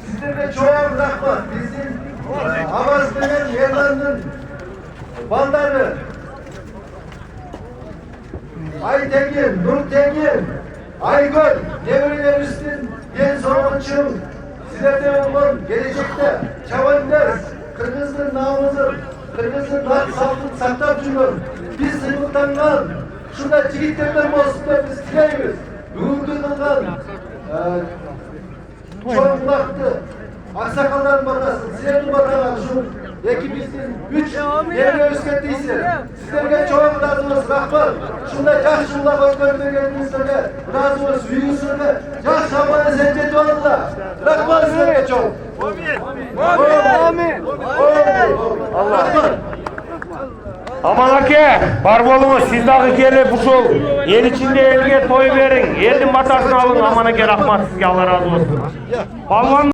Sizlerle çoğal bırakmak. Bizim Amaslı'nın yerlerinin balları. Aytekin, Nurtekin, Aygül, Devriler Üstün, Gen Sorumluçum, sizlerden olan gelecekte Çavanlar, Kırgız'ın namızı, Kırgız'ın saltın saktapçılar, biz sınıftanlar, şurada çiğitlerden olsun da biz dileyimiz. Bugünkü kılgan, çoğunlaktı, aksakalların batasın, sizlerin batalar, şu ekibimizin 3 yerine özgettiyse, sizlerge çoğun razımız rahman, şunda caş şunda özgürlüğü geldiğinizde razımız büyüsünde, caş şabanı senceti oldular, rahman sizlerge çoğun. Amin. Allah. Aman ake, bar bolunuz, siz dağı gelip uşul, el içinde elge toy verin, elin batasını alın, aman ake rahmat sizge, Allah razı olsun.